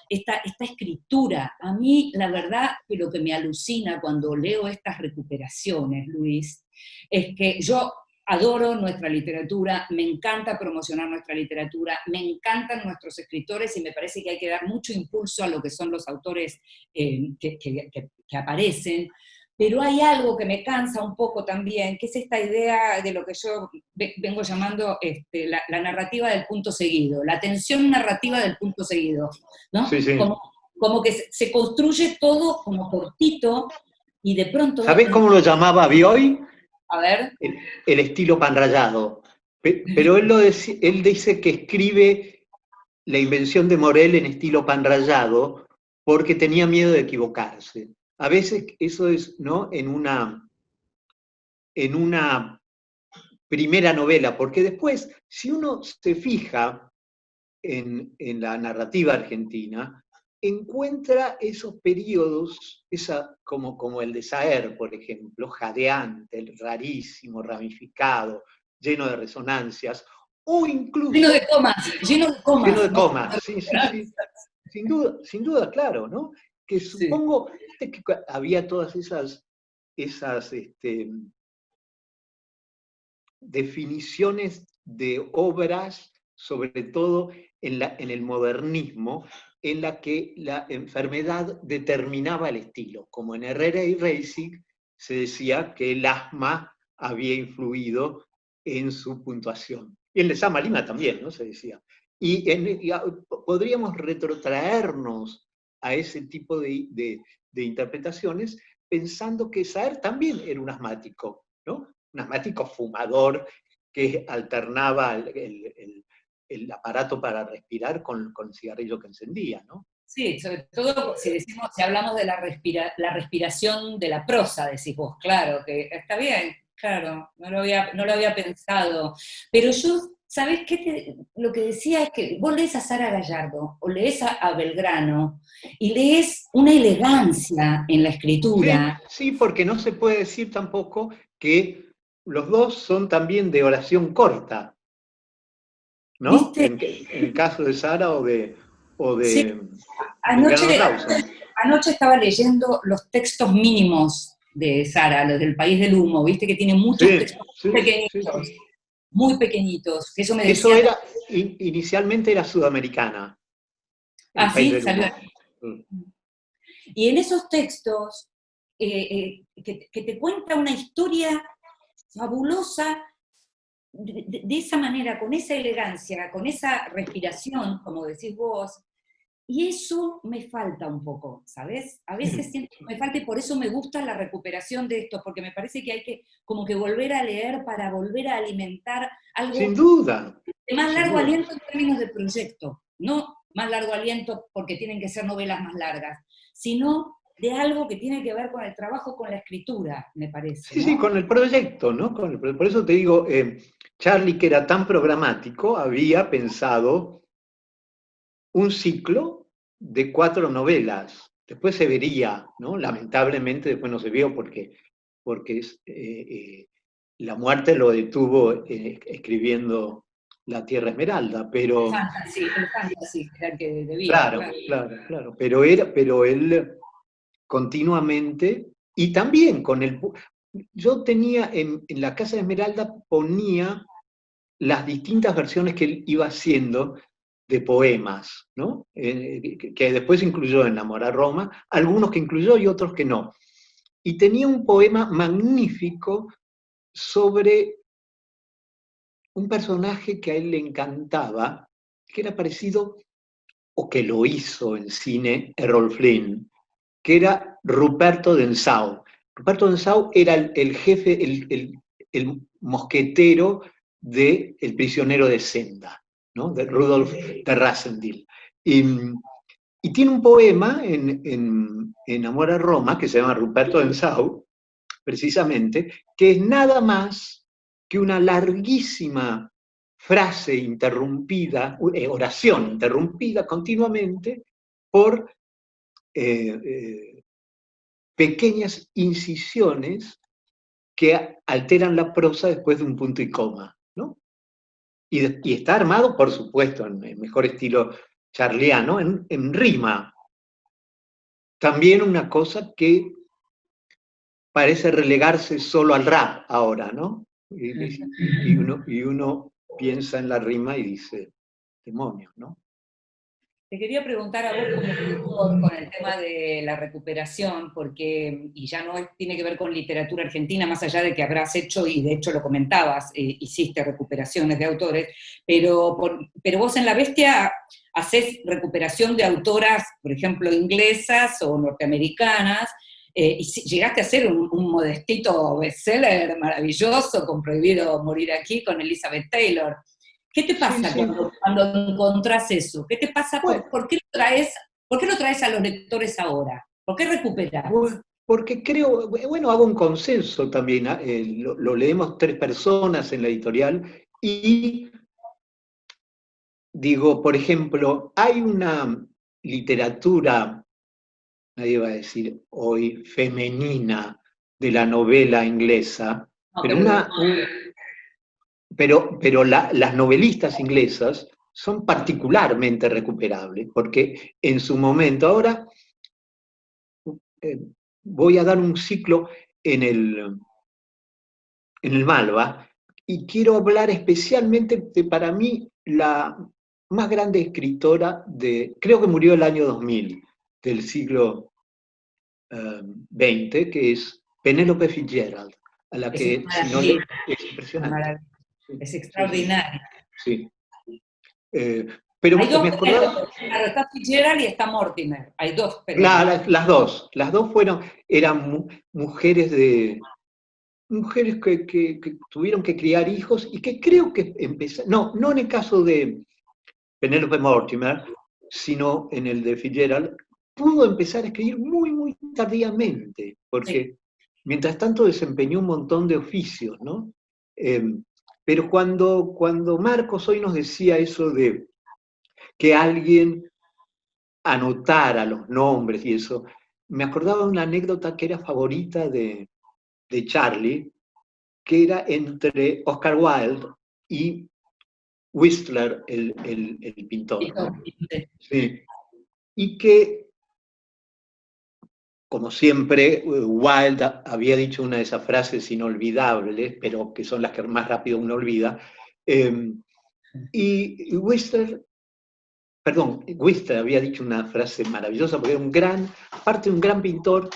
esta escritura, a mí la verdad que lo que me alucina cuando leo estas recuperaciones, Luis, es que yo adoro nuestra literatura, me encanta promocionar nuestra literatura, me encantan nuestros escritores, y me parece que hay que dar mucho impulso a lo que son los autores que aparecen, pero hay algo que me cansa un poco también, que es esta idea de lo que yo vengo llamando la narrativa del punto seguido, la tensión narrativa del punto seguido, ¿no? Sí, sí. Como que se construye todo como cortito, y de pronto, ¿Sabés cómo lo llamaba Bioy? a ver, El estilo pan rallado. Pero él dice que escribe la invención de Morel en estilo pan rallado porque tenía miedo de equivocarse. A veces eso es, ¿no? En una primera novela, porque después, si uno se fija en la narrativa argentina, encuentra esos periodos, como el de Saer, por ejemplo, jadeante, rarísimo, ramificado, lleno de resonancias, o lleno de incluso comas, lleno de lleno comas, de ¿no? comas, sí, sí, sí, sin duda, claro, ¿no? Que Sí. supongo que había todas esas definiciones de obras, sobre todo en el modernismo, en la que la enfermedad determinaba el estilo. Como en Herrera y Reisig se decía que el asma había influido en su puntuación. Y en Lezama Lima también, ¿no? Se decía. Podríamos retrotraernos a ese tipo de interpretaciones pensando que Saer también era un asmático, ¿no? Un asmático fumador que alternaba el aparato para respirar con el cigarrillo que encendía, ¿no? Sí, sobre todo si hablamos de la respiración de la prosa, decís vos, claro, que está bien, claro, no lo había pensado. Pero yo, ¿sabés qué? Lo que decía es que vos lees a Sara Gallardo, o lees a Belgrano, y lees una elegancia en la Sí, escritura. sí, porque no se puede decir tampoco que los dos son también de oración corta, ¿no? ¿Viste? En el caso de Sara o Sí, de Belgrano anoche, Rawson. anoche estaba leyendo los textos mínimos de Sara, los del País del Humo, viste que tiene muchos Sí, textos sí, sí, sí. muy pequeñitos, que eso me Eso decía, era, inicialmente era sudamericana, el país así del salió. humo. Mm. Y en esos textos, que te cuenta una historia fabulosa de esa manera, con esa elegancia, con esa respiración, como decís vos. Y eso me falta un poco, ¿sabes? A veces siento que me falta, y por eso me gusta la recuperación de esto, porque me parece que hay que como que volver a leer para volver a alimentar Sin algo duda, de más sin largo duda. aliento en términos de proyecto, no más largo aliento porque tienen que ser novelas más largas, sino de algo que tiene que ver con el trabajo, con la escritura, me parece, Sí, ¿no? sí, con el proyecto, ¿no? Por eso te digo, Charlie, que era tan programático, había pensado un ciclo de 4 novelas. Después se vería, ¿no? Lamentablemente después no se vio porque la muerte lo detuvo escribiendo La Tierra Esmeralda, pero El fantasy era el que debía, claro, claro. claro. Pero él continuamente, y también con el... Yo tenía en la Casa de Esmeralda, ponía las distintas versiones que él iba haciendo de poemas, ¿no? Que después incluyó en Amor a Roma, algunos que incluyó y otros que no. Y tenía un poema magnífico sobre un personaje que a él le encantaba, que era parecido, o que lo hizo en cine, Errol Flynn, que era Ruperto Densau. Ruperto Densau era el jefe, el mosquetero de El prisionero de Senda, ¿no? De Rudolf de Rassendil. Y tiene un poema en Amor a Roma que se llama Ruperto Densau, precisamente, que es nada más que una larguísima frase interrumpida, oración interrumpida continuamente por pequeñas incisiones que alteran la prosa después de un punto y coma, ¿no? Y está armado, por supuesto, en el mejor estilo charliano, en rima. También una cosa que parece relegarse solo al rap ahora, ¿no? Y uno piensa en la rima y dice, demonios, ¿no? Te quería preguntar a vos como editor con el tema de la recuperación, porque, y ya no tiene que ver con literatura argentina, más allá de que habrás hecho, y de hecho lo comentabas, hiciste recuperaciones de autores, pero vos en La Bestia hacés recuperación de autoras, por ejemplo, inglesas o norteamericanas, y llegaste a hacer un modestito bestseller maravilloso con Prohibido Morir Aquí, con Elizabeth Taylor. ¿Qué te Sí, pasa sí. cuando encontrás eso? ¿Qué te pasa? Bueno, ¿Por qué lo traes a los lectores ahora? ¿Por qué recuperás? porque creo, bueno, hago un consenso también, lo leemos 3 personas en la editorial y digo, por ejemplo, hay una literatura, nadie va a decir hoy, femenina de la novela inglesa, No, pero, las novelistas inglesas son particularmente recuperables, porque en su momento, ahora eh, voy a dar un ciclo en el Malva, y quiero hablar especialmente de, para mí, la más grande escritora creo que murió el año 2000, del siglo XX, que es Penélope Fitzgerald, a la es una que, si no le... maravilla, Es una impresionante. maravilla, Sí, es sí, sí. extraordinaria. Sí. Pero Hay dos me acordaba... Penélopes, claro, está Fitzgerald y está Mortimer, hay dos Claro, Penélopes. las dos eran mujeres mujeres que tuvieron que criar hijos y que creo que empezaron, no en el caso de Penélope Mortimer, sino en el de Fitzgerald, pudo empezar a escribir muy, muy tardíamente, Sí. porque mientras tanto desempeñó un montón de oficios, ¿no? Eh, pero cuando Marcos hoy nos decía eso de que alguien anotara los nombres y eso, me acordaba de una anécdota que era favorita de Charlie, que era entre Oscar Wilde y Whistler, el pintor, ¿no? Sí. Y que, como siempre, Wilde había dicho una de esas frases inolvidables, pero que son las que más rápido uno olvida, y Whistler había dicho una frase maravillosa, porque era aparte de un gran pintor,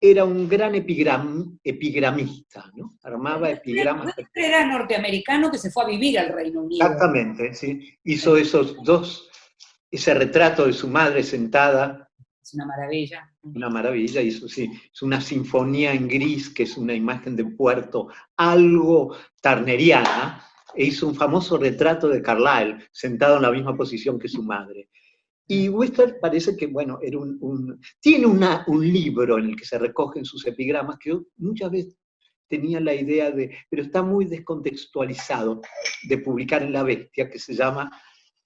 era un gran epigramista, ¿no? Armaba epigramas. Whistler era norteamericano que se fue a vivir al Reino Unido. Exactamente, sí. Hizo ese retrato de su madre sentada, Es una maravilla. una maravilla, hizo, sí, es una sinfonía en gris, que es una imagen de puerto algo tarneriana, e hizo un famoso retrato de Carlyle, sentado en la misma posición que su madre. Y Whistler parece que, bueno, tiene un libro en el que se recogen sus epigramas que yo muchas veces tenía la idea pero está muy descontextualizado, de publicar en La Bestia, que se llama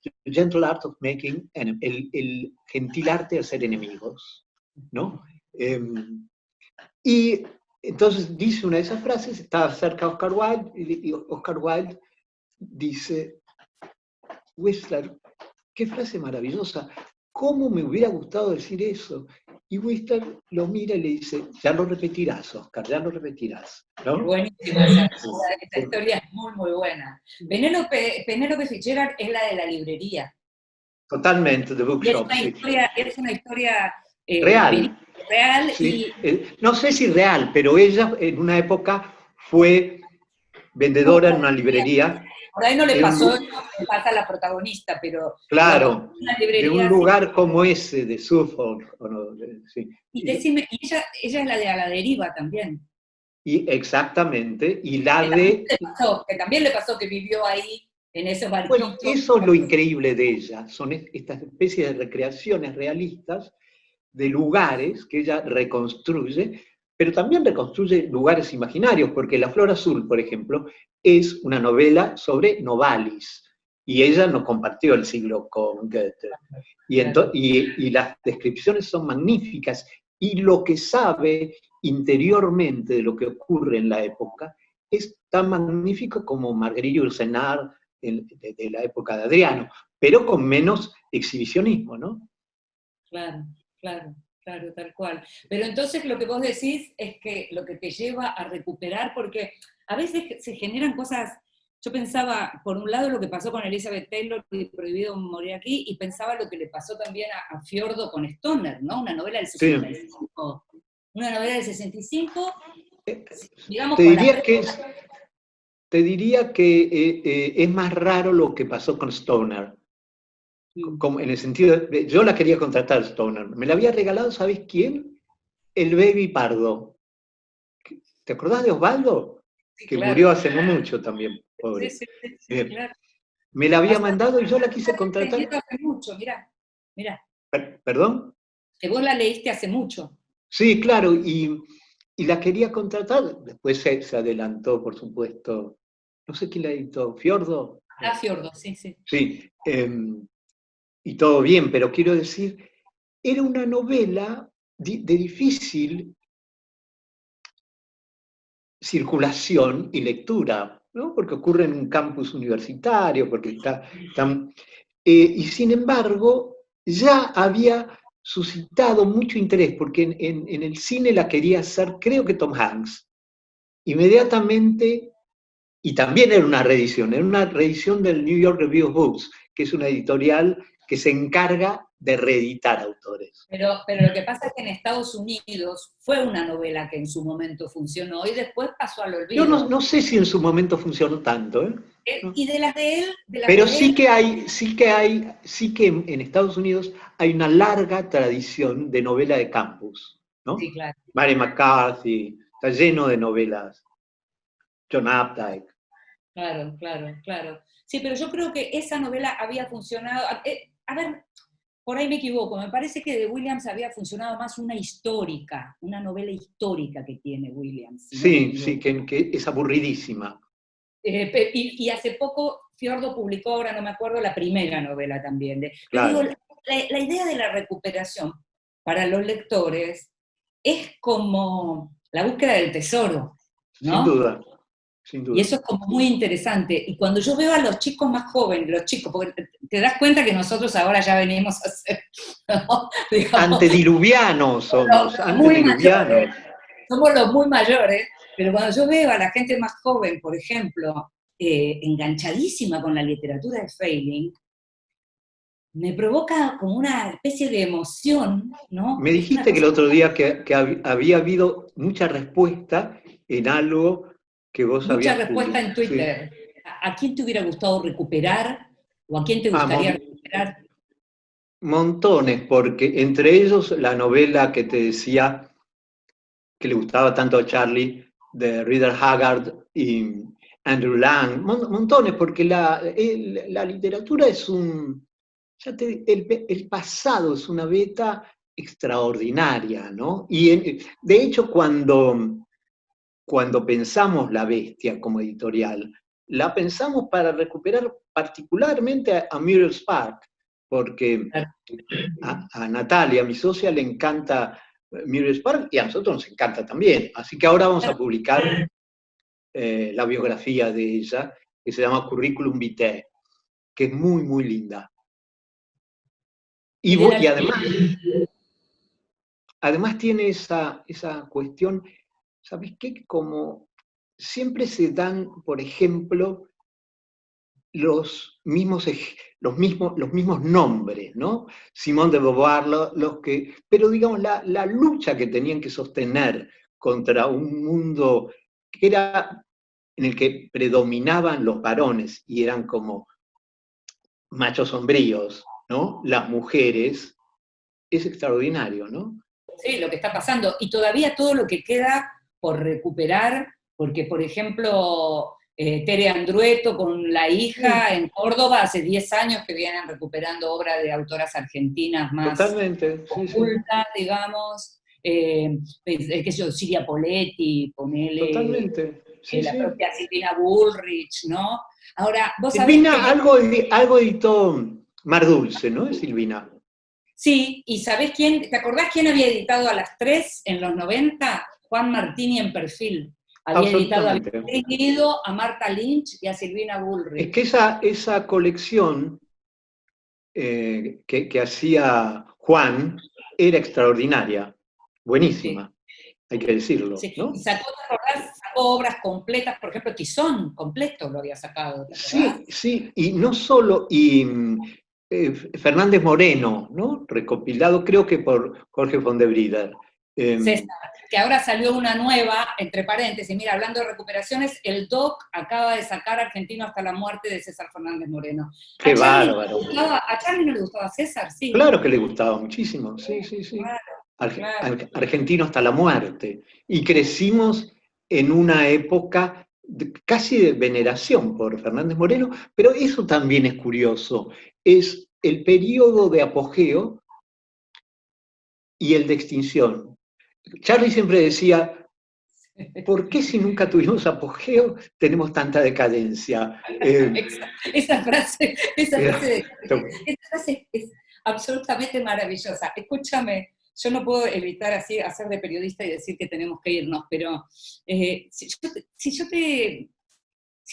The Gentle Art of Making el gentil arte de hacer enemigos, ¿no? Y entonces dice una de esas frases, estaba cerca Oscar Wilde, y Oscar Wilde dice, Whistler, qué frase maravillosa, ¿cómo me hubiera gustado decir eso? Y Whistler lo mira y le dice, ya lo repetirás, Oscar, ya lo repetirás, ¿no? Es buenísima esa historia, es muy, muy buena. Penélope Fitzgerald es la de la librería. Totalmente, The Bookshop. Es una historia real. Sí. No sé si real, pero ella en una época fue vendedora en una librería. Por ahí no le pasó, le pasa a la protagonista, pero... Claro, de un lugar como ese, de Suffolk. Sí. Y decime, ella es la de A la Deriva también. Y exactamente, y la que también le pasó que vivió ahí, en esos barquitos. Bueno, eso es lo increíble de ella, son estas especies de recreaciones realistas de lugares que ella reconstruye, pero también reconstruye lugares imaginarios, porque La Flor Azul, por ejemplo, es una novela sobre Novalis, y ella no compartió el siglo con Goethe. Y las descripciones son magníficas, y lo que sabe interiormente de lo que ocurre en la época es tan magnífico como Marguerite Yourcenar de la época de Adriano, pero con menos exhibicionismo, ¿no? Claro, tal cual. Pero entonces lo que vos decís es que lo que te lleva a recuperar, porque a veces se generan cosas. Yo pensaba, por un lado, lo que pasó con Elizabeth Taylor y Prohibido Morir Aquí, y pensaba lo que le pasó también a Fiordo con Stoner, ¿no? Una novela del 65. Sí. Una novela del 65, digamos, te diría que es más raro lo que pasó con Stoner. Como en el sentido de, yo la quería contratar Stoner. Me la había regalado, ¿sabes quién? El Baby Pardo. ¿Te acordás de Osvaldo? Sí, que claro, murió hace no mucho también, pobre. Sí, claro. Me la había mandado y yo la quise contratar. Hace mucho, mirá. ¿Perdón? Que vos la leíste hace mucho. Sí, claro, y la quería contratar. Después se adelantó, por supuesto. No sé quién la editó, ¿Fiordo? Fiordo, sí. Sí, y todo bien, pero quiero decir, era una novela de difícil circulación y lectura, ¿no? Porque ocurre en un campus universitario, porque y sin embargo, ya había suscitado mucho interés, porque en el cine la quería hacer, creo que Tom Hanks. Inmediatamente, y también era una reedición del New York Review of Books, que es una editorial que se encarga de reeditar autores. Pero lo que pasa es que en Estados Unidos fue una novela que en su momento funcionó y después pasó al olvido. Yo no sé si en su momento funcionó tanto, ¿eh? Y de las de él... Pero sí que en Estados Unidos hay una larga tradición de novela de campus, ¿no? Sí, claro. Mary McCarthy, está lleno de novelas. John Updike. Claro. Sí, pero yo creo que esa novela había funcionado... A ver, por ahí me equivoco, me parece que de Williams había funcionado más una novela histórica que tiene Williams. Sí, que es aburridísima. Y hace poco Fiordo publicó, ahora no me acuerdo, la primera novela también. Claro. Digo, la idea de la recuperación para los lectores es como la búsqueda del tesoro, ¿no? Sin duda. Y eso es como muy interesante. Y cuando yo veo a los chicos más jóvenes, porque te das cuenta que nosotros ahora ya venimos a ser, ¿no? Digamos, antediluvianos somos, antediluvianos. Somos los muy mayores, pero cuando yo veo a la gente más joven, por ejemplo, enganchadísima con la literatura de Feiling, me provoca como una especie de emoción, ¿no? Me dijiste que el otro día que había habido mucha respuesta en algo que vos habías... Mucha respuesta en Twitter. Sí. ¿A quién te hubiera gustado recuperar? ¿O a quién te gustaría recuperar? Montones, porque entre ellos la novela que te decía que le gustaba tanto a Charlie, de Rider Haggard y Andrew Lang, montones, porque la literatura es un el pasado es una beta extraordinaria, ¿no? Y de hecho, cuando pensamos La Bestia como editorial, la pensamos para recuperar particularmente a Muriel Spark, porque a Natalia, mi socia, le encanta Muriel Spark y a nosotros nos encanta también. Así que ahora vamos a publicar la biografía de ella, que se llama Curriculum Vitae, que es muy, muy linda. Y además tiene esa cuestión, ¿sabes qué? Como siempre se dan, por ejemplo, los mismos nombres, ¿no? Simone de Beauvoir, pero digamos, la lucha que tenían que sostener contra un mundo que era en el que predominaban los varones y eran como machos sombríos, ¿no? Las mujeres, es extraordinario, ¿no? Sí, lo que está pasando. Y todavía todo lo que queda por recuperar, porque, por ejemplo, Tere Andrueto con La hija en Córdoba, hace 10 años que vienen recuperando obras de autoras argentinas más totalmente, ocultas, digamos. Qué sé yo, Silvia Poletti, ponele, totalmente, la propia Silvina Bullrich, ¿no? Ahora, vos sabés Silvina, que... algo editó Mar Dulce, ¿no? Es Silvina. Sí, y ¿sabés quién? ¿Te acordás quién había editado a las 3 en los 90? Juan Martini en Perfil. Había editado a Beatriz Guido, a Marta Lynch y a Silvina Bullrich. Es que esa colección que hacía Juan era extraordinaria, buenísima, hay que decirlo. Sí. ¿No? Y sacó obras completas, por ejemplo, Tizón completo lo había sacado. Sí, y no solo, Fernández Moreno, ¿no? Recopilado creo que por Jorge von der Brieder. César, que ahora salió una nueva, entre paréntesis, mira, hablando de recuperaciones, el DOC acaba de sacar Argentino hasta la muerte de César Fernández Moreno. ¡Qué bárbaro! ¿A Charlie no le gustaba César? Sí. Claro que le gustaba muchísimo, sí. Claro. Argentino hasta la muerte. Y crecimos en una época casi de veneración por Fernández Moreno, pero eso también es curioso. Es el periodo de apogeo y el de extinción. Charlie siempre decía, ¿por qué si nunca tuvimos apogeo tenemos tanta decadencia? Esa frase es absolutamente maravillosa. Escúchame, yo no puedo evitar así hacer de periodista y decir que tenemos que irnos, pero si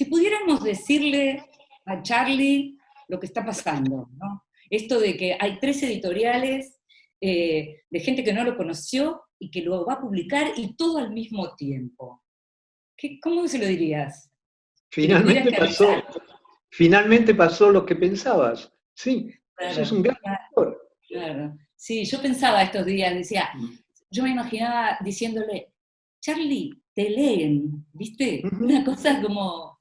pudiéramos decirle a Charlie lo que está pasando, ¿no? Esto de que hay 3 editoriales de gente que no lo conoció y que lo va a publicar y todo al mismo tiempo. ¿Cómo se lo dirías? Finalmente pasó lo que pensabas. Sí, claro, eso es un gran factor. Claro. Sí, yo pensaba estos días, decía, yo me imaginaba diciéndole, Charlie, te leen, ¿viste? Una cosa como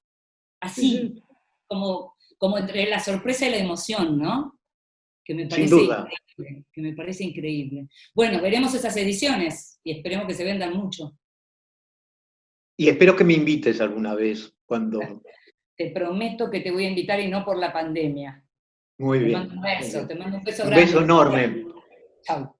así, como entre la sorpresa y la emoción, ¿no? Que me parece Sin duda. increíble, que me parece increíble. Bueno, veremos esas ediciones y esperemos que se vendan mucho. Y espero que me invites alguna vez cuando... Te prometo que te voy a invitar y no por la pandemia. Muy bien. Te mando un beso, te mando un beso grande. grande. Un beso enorme. Chau.